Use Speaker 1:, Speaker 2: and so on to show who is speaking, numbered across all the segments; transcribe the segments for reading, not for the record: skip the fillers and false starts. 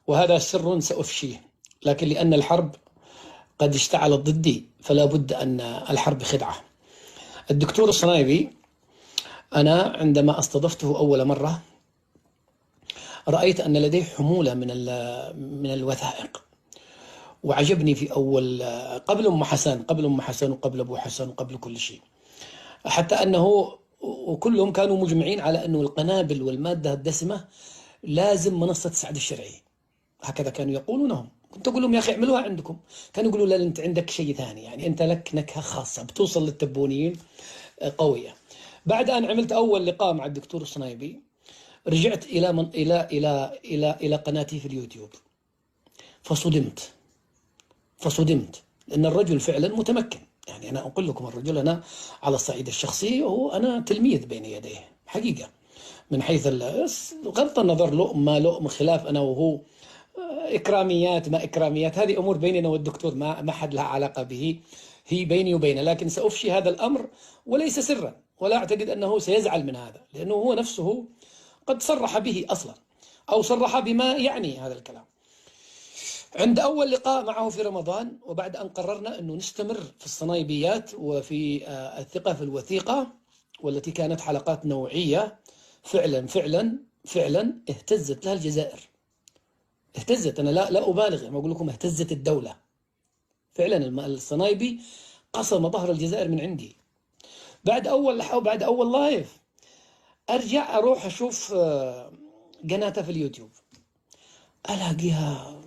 Speaker 1: وهذا سر سأفشيه، لكن لأن الحرب قد اشتعلت ضدي فلا بد أن الحرب خدعة. الدكتور الصنايبي أنا عندما استضفته أول مرة رأيت أن لديه حمولة من الوثائق، وعجبني في أول قبل أم حسن وقبل أبو حسن وقبل كل شيء، حتى أنه وكلهم كانوا مجمعين على أنه القنابل والمادة الدسمة لازم منصة سعد الشرعي، هكذا كانوا يقولونهم. كنت أقول لهم يا أخي اعملوها عندكم، كانوا يقولوا لا أنت عندك شيء ثاني، يعني أنت لك نكهة خاصة بتوصل للتبونيين قوية. بعد أن عملت أول لقاء مع الدكتور الصنايبي رجعت إلى قناتي في اليوتيوب، فصدمت لأن الرجل فعلا متمكن. يعني أنا أقول لكم الرجل أنا على الصعيد الشخصي وهو أنا تلميذ بين يديه حقيقة، من حيث بغض النظر لؤم ما لؤم، خلاف أنا وهو إكراميات ما إكراميات، هذه أمور بيننا والدكتور ما حد لها علاقة به، هي بيني وبينه. لكن سأفشي هذا الأمر وليس سرا، ولا أعتقد أنه سيزعل من هذا، لأنه هو نفسه قد صرح به أصلا، أو صرح بما يعني هذا الكلام. عند أول لقاء معه في رمضان، وبعد أن قررنا أنه نستمر في الصنايبيات وفي الثقة في الوثيقة، والتي كانت حلقات نوعية فعلا اهتزت لها الجزائر. اهتزت، أنا لا أبالغ ما أقول لكم، اهتزت الدولة فعلا. الصنايبي قصم ظهر الجزائر من عندي. بعد أول لايف أرجع أروح أشوف قناته في اليوتيوب، ألاقيها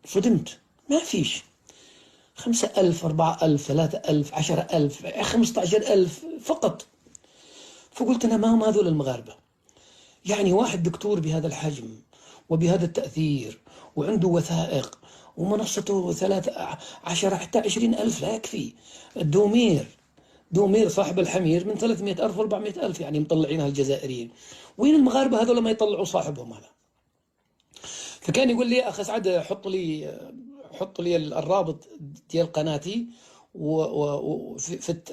Speaker 1: صدمت، ما فيش 5,000 4,000 3,000 10,000 15,000 فقط. فقلت أنا ما هم هذول المغاربة؟ يعني واحد دكتور بهذا الحجم وبهذا التأثير وعنده وثائق ومنصته 10 حتى 20,000 لا يكفي. دومير صاحب الحمير من 300,000 400,000، يعني مطلعينها الجزائريين. وين المغاربة هذول ما يطلعوا صاحبهم هذا؟ فكان يقول لي أخ سعد حط لي الرابط ديال قناتي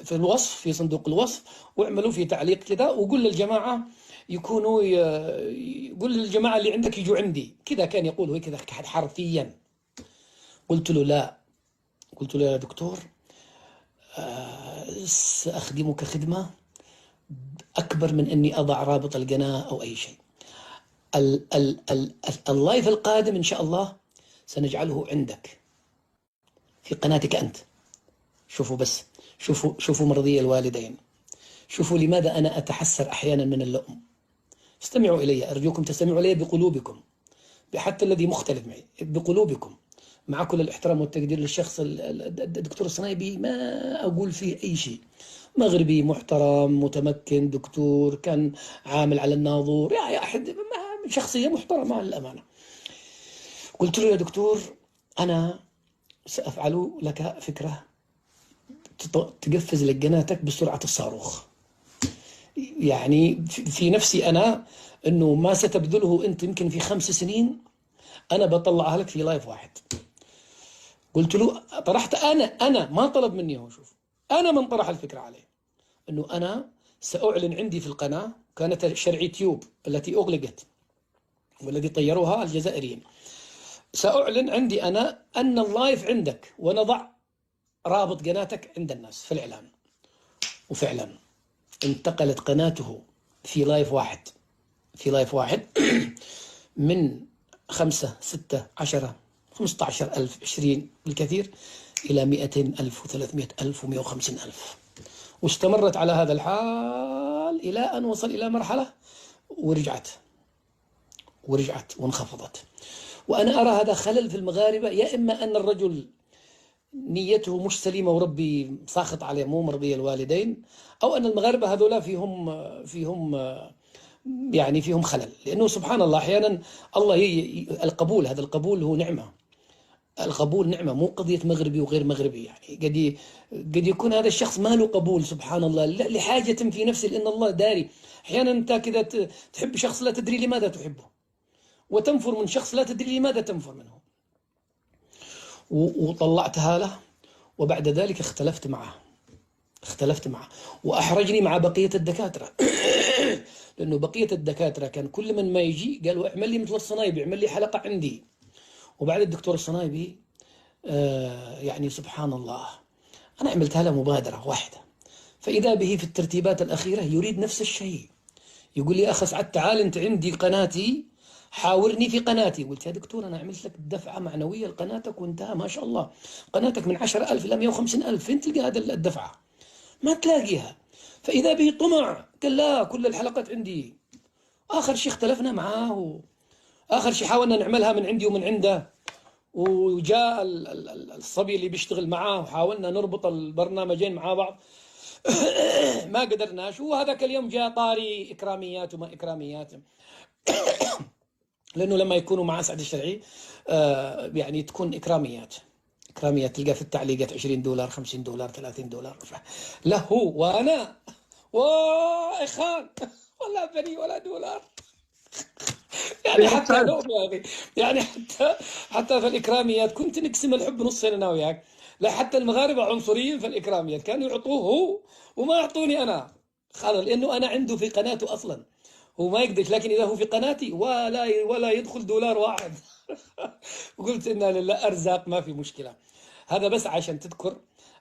Speaker 1: في الوصف، في صندوق الوصف، واعملوا في تعليق كذا، وقول للجماعة قول للجماعة اللي عندك يجوا عندي كذا. كان يقول هو كذا حرفيا. قلت له يا دكتور سأخدمك خدمة أكبر من أني أضع رابط القناة أو أي شيء. اللايف القادم إن شاء الله سنجعله عندك في قناتك أنت. شوفوا بس، شوفوا مرضي الوالدين، شوفوا لماذا أنا أتحسر أحيانا من اللؤم. استمعوا إلي، أرجوكم تستمعوا إلي بقلوبكم، حتى الذي مختلف معي بقلوبكم، مع كل الاحترام والتقدير للشخص الدكتور الصنايبي، ما أقول فيه أي شيء. مغربي محترم متمكن، دكتور كان عامل على الناظور، يا أحد شخصية محترمة للأمانة. قلت له يا دكتور أنا سأفعل لك فكرة تقفز لك قناتك بسرعة الصاروخ. يعني في نفسي أنا أنه ما ستبذله أنت يمكن في 5 سنين أنا بطلعها لك في لايف واحد. قلت له طرحت أنا ما طلب مني هو، شوف أنا من طرح الفكرة عليه، أنه أنا سأعلن عندي في القناة، كانت شرعي تيوب التي أغلقت والذي طيروها الجزائريين، سأعلن عندي أنا أن اللايف عندك، ونضع رابط قناتك عند الناس في الإعلان. وفعلا انتقلت قناته في لايف واحد من 5 6 10 15,000 20 بالكثير إلى 200,000 و300,000 و150,000، واستمرت على هذا الحال إلى أن وصل إلى مرحلة ورجعت وانخفضت. وأنا أرى هذا خلل في المغاربة، يا إما أن الرجل نيته مش سليمة وربي ساخط عليه مو مرضي الوالدين، أو أن المغاربة هذولا فيهم خلل. لأنه سبحان الله أحيانا الله القبول، هذا القبول هو نعمة. القبول نعمة، مو قضية مغربي وغير مغربي. يعني قد يكون هذا الشخص ما له قبول سبحان الله لحاجة في نفسه، لأن الله داري. أحيانا أنت كذا تحب شخص لا تدري لماذا تحبه، وتنفر من شخص لا تدري لماذا تنفر منه. وطلعتها له، وبعد ذلك اختلفت معه وأحرجني مع بقية الدكاترة لأنه بقية الدكاترة كان كل من ما يجي قالوا اعمل لي مثل الصنايبي، اعمل لي حلقة عندي. وبعد الدكتور الصنايبي يعني سبحان الله أنا عملتها له مبادرة واحدة، فإذا به في الترتيبات الأخيرة يريد نفس الشيء، يقول لي أخ سعد تعال أنت عندي قناتي حاورني في قناتي. قلت يا دكتور أنا عملت لك دفعة معنوية لقناتك وانتهى ما شاء الله، قناتك من 10,000 إلى 150,000، فين تلقى هذا الدفعة؟ ما تلاقيها. فإذا به طمع، قال لا كل الحلقات عندي. آخر شيء اختلفنا معاه، آخر شيء حاولنا نعملها من عندي ومن عنده، وجاء الصبي اللي بيشتغل معاه وحاولنا نربط البرنامجين مع بعض ما قدرناش. وهذاك اليوم جاء طاري إكراميات وما إكراميات، لأنه لما يكونوا مع سعد الشرعي يعني تكون إكراميات تلقى في التعليقات $20 $50 $30 له، وأنا وإخان ولا بني ولا دولار يعني حتى لهم يا أخي، يعني حتى في الإكراميات كنت نقسم الحب نصين أنا وياك. لا حتى المغاربة عنصريين في الإكراميات، كانوا يعطوه هو وما يعطوني أنا خلاص، لأنه أنا عنده في قناته أصلا هو ما يقدرش، لكن إذا هو في قناتي ولا يدخل دولار واحد قلت إنا لله أرزاق ما في مشكلة. هذا بس عشان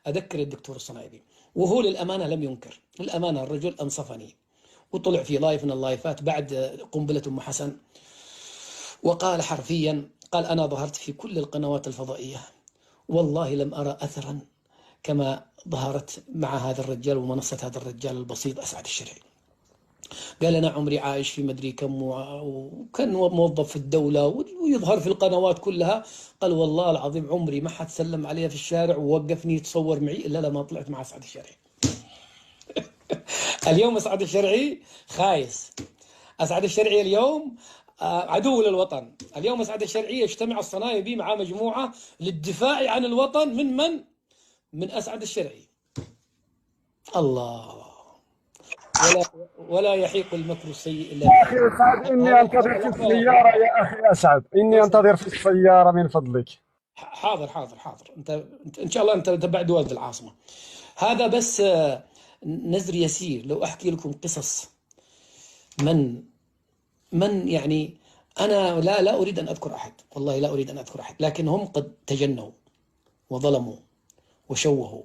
Speaker 1: أذكر الدكتور الصنايبي، وهو للأمانة لم ينكر، للأمانة الرجل أنصفني وطلع في لايف من اللايفات بعد قنبلة أم حسن وقال حرفيا، قال أنا ظهرت في كل القنوات الفضائية والله لم أرى أثرا كما ظهرت مع هذا الرجال ومنصة هذا الرجال البسيط أسعد الشرعي. قال أنا عمري عايش في مدري كم وكان موظف في الدولة ويظهر في القنوات كلها. قال والله العظيم عمري ما حد سلم علي في الشارع ووقفني يتصور معي إلا لما طلعت مع أسعد الشرعي. اليوم أسعد الشرعي خايس، أسعد الشرعي اليوم عدو للوطن. اليوم أسعد الشرعي يجتمع الصنايبي مع مجموعة للدفاع عن الوطن من أسعد الشرعي. الله، ولا يحيق المكر السيء إلا
Speaker 2: أخي سعد، إني أنتظر في السيارة يا أخي أسعد، إني أنتظر في السيارة من فضلك.
Speaker 1: حاضر حاضر حاضر، أنت إن شاء الله أنت بعد والد العاصمة. هذا بس نذر يسير. لو أحكي لكم قصص من يعني أنا لا أريد أن أذكر أحد، والله لا أريد أن أذكر أحد، لكن هم قد تجنوا وظلموا وشوهوا.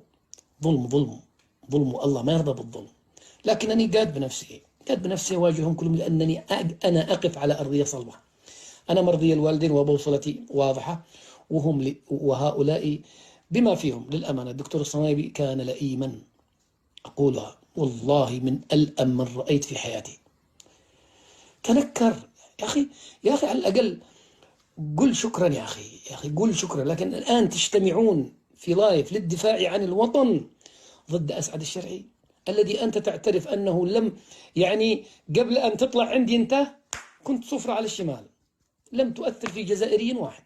Speaker 1: ظلم الله ما يرضى بالظلم، لكنني قاد بنفسي أواجههم كلهم، لأنني أنا أقف على أرضية صلبة. أنا مرضي الوالدين وبوصلتي واضحة، وهؤلاء بما فيهم للأمانة. الدكتور الصنايبي كان لئيما، أقولها والله من ألأم من رأيت في حياتي. تنكر يا أخي على الأقل قل شكرا يا أخي قل شكرا. لكن الآن تجتمعون في لايف للدفاع عن الوطن ضد أسعد الشرعي الذي أنت تعترف أنه لم يعني قبل أن تطلع عندي أنت كنت صفر على الشمال، لم تؤثر في جزائري واحد،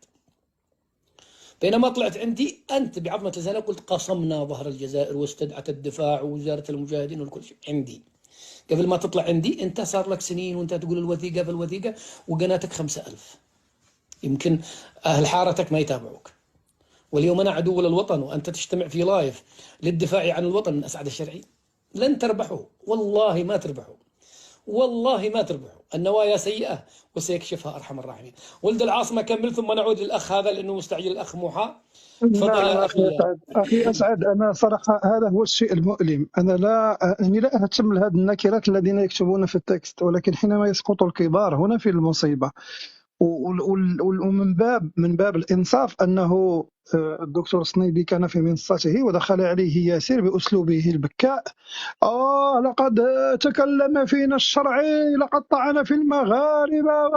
Speaker 1: بينما طلعت عندي أنت بعظمة لسانك قلت قصمنا ظهر الجزائر واستدعت الدفاع ووزارة المجاهدين والكل شيء. عندي قبل ما تطلع عندي أنت صار لك سنين وأنت تقول الوثيقة في الوثيقة وقناتك 5,000، يمكن أهل حارتك ما يتابعوك. واليوم أنا عدو للوطن وأنت تجتمع في لايف للدفاع عن الوطن من أسعد الشرعي. لن تربحوا، والله ما تربحوا، والله ما تربحوا. النوايا سيئة وسيكشفها أرحم الراحمين. ولد العاصمة كمل ثم نعود للأخ هذا لأنه مستعجل، الأخ موحى. تفضل يا أخي.
Speaker 2: أخي أسعد، أنا صراحة هذا هو الشيء المؤلم. أنا لا أهتم لهذه النكرات الذين يكتبون في التكست، ولكن حينما يسقط الكبار هنا في المصيبة. ومن باب الإنصاف أنه الدكتور الصنيبي كان في منصته ودخل عليه ياسر بأسلوبه البكاء: لقد تكلم فينا الشرعي، لقد طعن في المغاربة،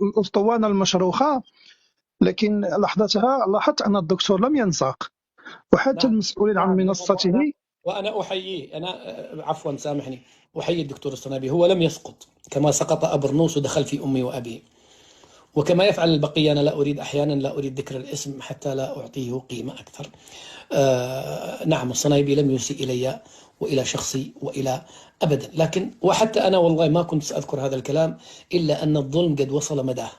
Speaker 2: الأسطوانة المشروخة. لكن لحظتها لاحظت أن الدكتور لم ينساق، وحتى المسؤولين عن منصته.
Speaker 1: وأنا أحييه، أنا عفوا سامحني، أحيي الدكتور الصنيبي، هو لم يسقط كما سقط أبرنوس ودخل في أمي وأبي، وكما يفعل البقية. أنا أحيانا لا أريد ذكر الاسم حتى لا أعطيه قيمة أكثر. نعم الصنيبي لم يسيء إلي وإلى شخصي وإلى أبدا، لكن وحتى أنا والله ما كنت سأذكر هذا الكلام إلا أن الظلم قد وصل مداه.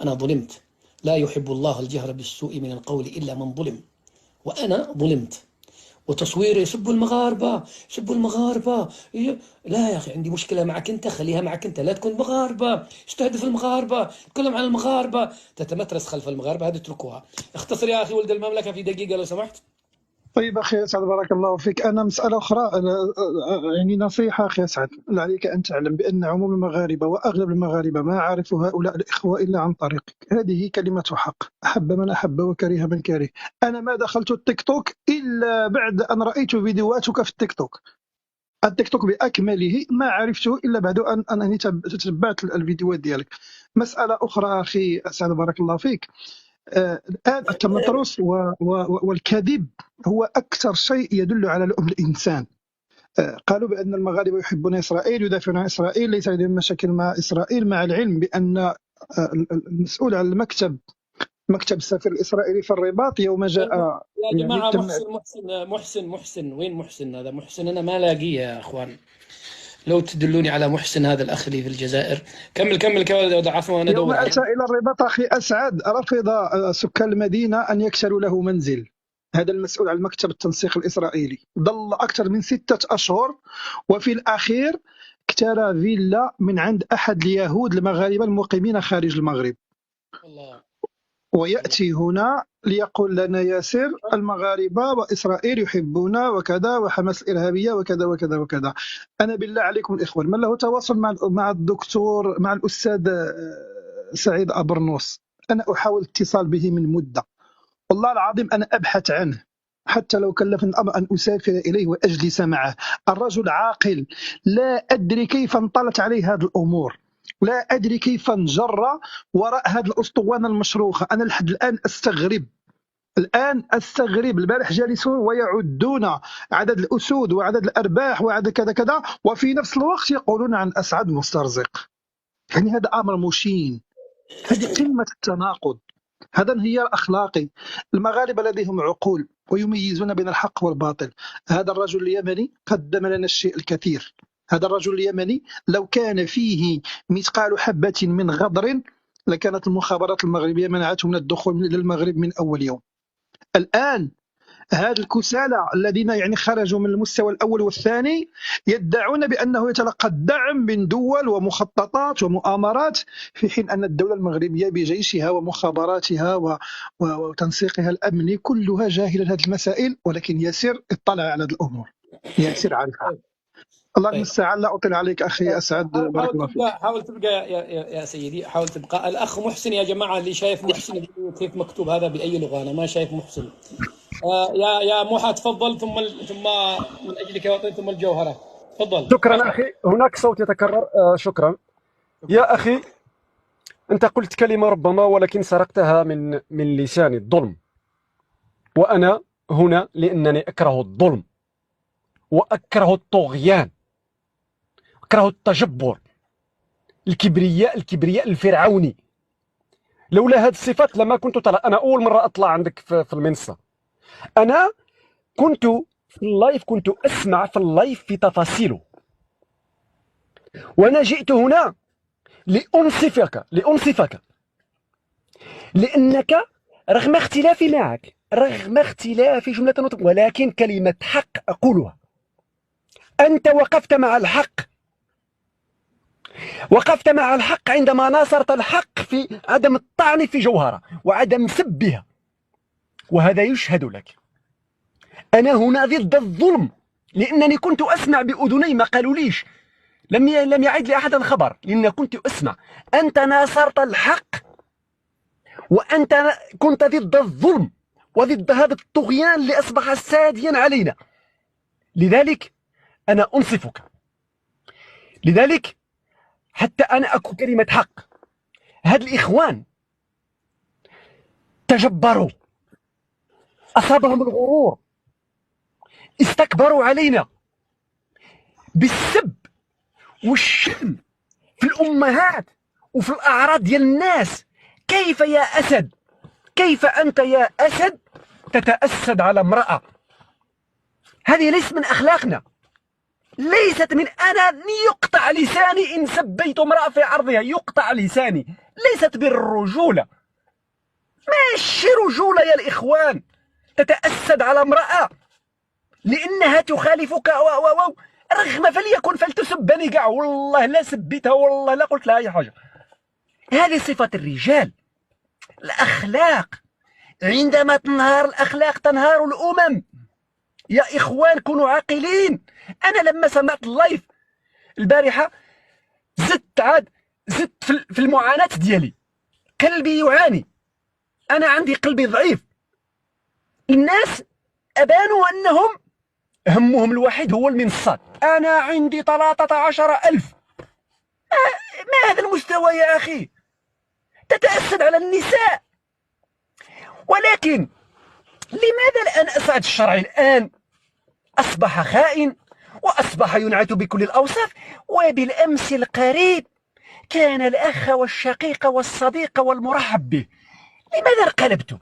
Speaker 1: أنا ظلمت، لا يحب الله الجهر بالسوء من القول إلا من ظلم، وأنا ظلمت وتصوير يسبوا المغاربة، يسبوا المغاربة. لا يا أخي، عندي مشكلة معك أنت، خليها معك أنت، لا تكون مغاربة، استهدف المغاربة، تكلم عن المغاربة، تتمترس خلف المغاربة، هذه اتركوها. اختصر يا أخي ولد المملكة في دقيقة لو سمحت.
Speaker 2: طيب أخي أسعد، بارك الله فيك. أنا مسألة أخرى، يعني نصيحة أخي أسعد، عليك أن تعلم بأن عموم المغاربة وأغلب المغاربة ما عرفوا هؤلاء الإخوة إلا عن طريقك. هذه كلمة حق، أحب من أحب وكره من كره. أنا ما دخلت التيك توك إلا بعد أن رأيت فيديوهاتك في التيك توك. التيك توك بأكمله ما عرفته إلا بعد أنني تتبعت الفيديوهات ديالك. مسألة أخرى أخي أسعد، بارك الله فيك. الآن التمترس والكذب هو أكثر شيء يدل على لؤم الإنسان. قالوا بأن المغاربة يحبون إسرائيل، يدافعون عن إسرائيل، ليس لديهم مشاكل مع إسرائيل، مع العلم بأن المسؤول عن مكتب السفير الإسرائيلي في الرباط يوم جاء
Speaker 1: يا
Speaker 2: يعني
Speaker 1: جماعة، محسن وين محسن هذا؟ محسن أنا ما لاقيه يا أخوان، لو تدلوني على محسن هذا الأخ لي في الجزائر. كمل كمل كمل، عفوا أنا
Speaker 2: يوم
Speaker 1: أدور عليه.
Speaker 2: أتى إلى الرباط أخي أسعد رفض سكان المدينة أن يكسروا له منزل. هذا المسؤول عن مكتب التنسيق الإسرائيلي ظل أكثر من 6 أشهر، وفي الأخير اكترى فيلا من عند أحد اليهود المغاربة المقيمين خارج المغرب،
Speaker 1: الله.
Speaker 2: ويأتي هنا ليقول لنا ياسر المغاربة وإسرائيل يحبون وكذا، وحماس الإرهابية وكذا وكذا وكذا. أنا بالله عليكم الإخوان، من له تواصل مع الدكتور، مع الأستاذ سعيد أبرنوس، أنا أحاول الاتصال به من مدة، والله العظيم أنا أبحث عنه، حتى لو كلفني الأمر أن أسافر إليه وأجلس معه. الرجل عاقل، لا أدري كيف انطلت عليه هذه الأمور، لا أدري كيف انجر وراء هذه الأسطوانة المشروخة. أنا لحد الآن أستغرب. البارح جالسون ويعدون عدد الأسود وعدد الأرباح وعدد كذا كذا، وفي نفس الوقت يقولون عن أسعد مسترزق. يعني هذا أمر مشين، هذه قمة التناقض، هذا انهيار أخلاقي. المغاربة لديهم عقول ويميزون بين الحق والباطل. هذا الرجل اليمني قدم لنا الشيء الكثير. هذا الرجل اليمني لو كان فيه مثقال حبة من غدر لكانت المخابرات المغربية منعته من الدخول إلى المغرب من أول يوم. الآن هذا الكسالى الذين يعني خرجوا من المستوى الأول والثاني يدعون بأنه يتلقى الدعم من دول ومخططات ومؤامرات، في حين أن الدولة المغربية بجيشها ومخابراتها وتنسيقها الأمني كلها جاهلة هذه المسائل، ولكن ياسر اطلع على هذه الأمور، ياسر عارفها. الله
Speaker 1: طيب.
Speaker 2: المستعان، لا أطيل عليك أخي أسعد، بارك الله فيك.
Speaker 1: حاول تبقى يا سيدي، حاول تبقى. الأخ محسن يا جماعة، اللي شايف محسن كيف مكتوب هذا بأي لغة؟ أنا ما شايف محسن. يا موحى تفضل، ثم من أجلك وطن، ثم الجوهرة. تفضل.
Speaker 3: شكرا أخي، هناك صوت يتكرر. شكرا يا أخي. أنت قلت كلمة ربما ولكن سرقتها من لساني، الظلم. وأنا هنا لأنني أكره الظلم وأكره الطغيان، أكره التجبر، الكبرياء الفرعوني. لولا هذه الصفات لما كنت أنا أول مرة أطلع عندك في المنصة. أنا كنت في اللايف، كنت أسمع في اللايف في تفاصيله، وأنا جئت هنا لأنصفك لأنك رغم اختلافي معك، رغم اختلافي جملة ولكن كلمة حق أقولها. أنت وقفت مع الحق، وقفت مع الحق عندما ناصرت الحق في عدم الطعن في جوهرة وعدم سبها، وهذا يشهد لك. أنا هنا ضد الظلم، لأنني كنت أسمع بأذني، ما قالوليش، لم يعد لي أحد الخبر، لأني كنت أسمع. أنت ناصرت الحق، وأنت كنت ضد الظلم وضد هذا الطغيان اللي أصبح ساديا علينا. لذلك أنا أنصفك، لذلك حتى أنا أقول كلمة حق. هاد الإخوان تجبروا، أصابهم الغرور، استكبروا علينا بالسب والشتم في الأمهات وفي الأعراض ديال الناس. كيف يا أسد، كيف أنت يا أسد تتأسد على امرأة؟ هذه ليست من أخلاقنا، ليست من. أنا يقطع لساني إن سبيت امرأة في عرضها، يقطع لساني، ليست بالرجولة، ماشي رجولة يا الإخوان تتأسد على امرأة. لانها تخالفك رغم فليكن فلتسبني كاع، والله لا سبيتها، والله لا قلت لها اي حاجه. هذه صفه الرجال، الاخلاق. عندما تنهار الاخلاق تنهار الامم. يا اخوان كونوا عاقلين. انا لما سمعت اللايف البارحه زدت في المعاناه ديالي. قلبي يعاني، انا عندي قلبي ضعيف. الناس ابانوا انهم همهم الوحيد هو المنصات. انا عندي 13,000. ما هذا المستوى يا اخي؟ تتأسد على النساء. ولكن لماذا الآن أسعد الشرعي الآن أصبح خائن وأصبح ينعت بكل الأوصاف؟ وبالأمس القريب كان الأخ والشقيق والصديق والمرحب به. لماذا انقلبتم؟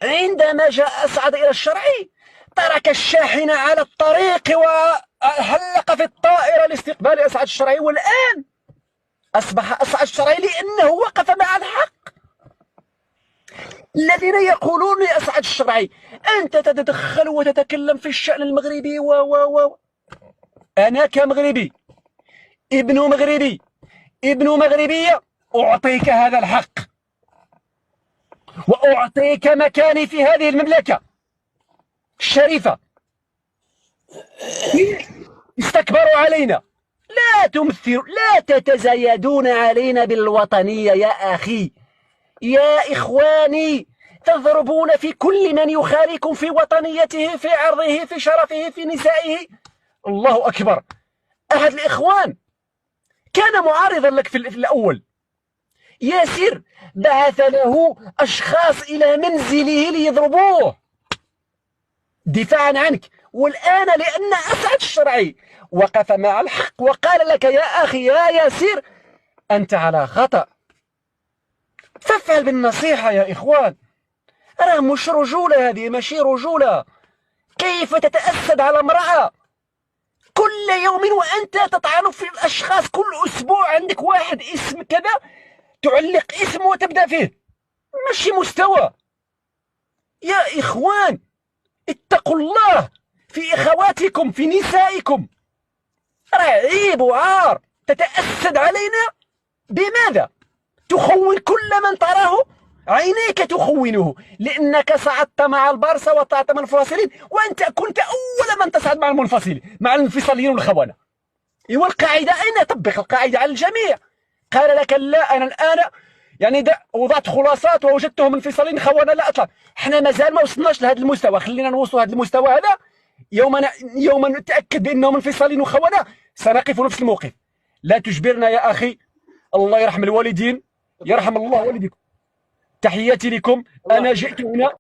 Speaker 3: عندما جاء أسعد إلى الشرعي ترك الشاحنة على الطريق وحلق في الطائرة لاستقبال أسعد الشرعي، والآن أصبح أسعد الشرعي لأنه وقف مع الحق. الذين يقولون لأسعد الشرعي أنت تتدخل وتتكلم في الشأن المغربي أنا كمغربي ابن مغربي ابن مغربية أعطيك هذا الحق وأعطيك مكاني في هذه المملكة الشريفة. استكبروا علينا، لا تمثلوا، لا تتزايدون علينا بالوطنية يا أخي. يا إخواني تضربون في كل من يخاليكم في وطنيته، في عرضه، في شرفه، في نسائه. الله أكبر. أحد الإخوان كان معارضا لك في الأول، ياسر بعث له أشخاص إلى منزله ليضربوه دفاعا عنك، والآن لأن أسعد الشرعي وقف مع الحق وقال لك يا أخي يا ياسر أنت على خطأ، فافعل بالنصيحة يا إخوان. راه مش رجولة، هذه ماشي رجولة. كيف تتأسد على امرأة كل يوم وأنت تطعن في الأشخاص؟ كل أسبوع عندك واحد اسم كذا تعلق اسم وتبدأ فيه، ماشي مستوى. يا إخوان اتقوا الله في إخواتكم، في نسائكم. راه عيب وعار تتأسد علينا. بماذا؟ تخون كل من تراه، عينيك تخونه لأنك صعدت مع البارسا وطلعت من الفاصلين، وأنت كنت أول من تصعد مع المنفصلين، مع الانفصاليين والخونة. إيوا القاعدة أين؟ طبق القاعدة على الجميع. قال لك لا أنا الآن يعني وضعت خلاصات ووجدتهم انفصاليين خونة لا أطلع. احنا مازال ما وصلناش لهذا المستوى، خلينا نوصلوا لهذا المستوى هذا. يوم نتأكد بأنهم انفصاليين وخونة سنقف نفس الموقف. لا تجبرنا يا أخي. الله يرحم الوالدين، يرحم الله والديكم. تحياتي لكم. أنا جئت هنا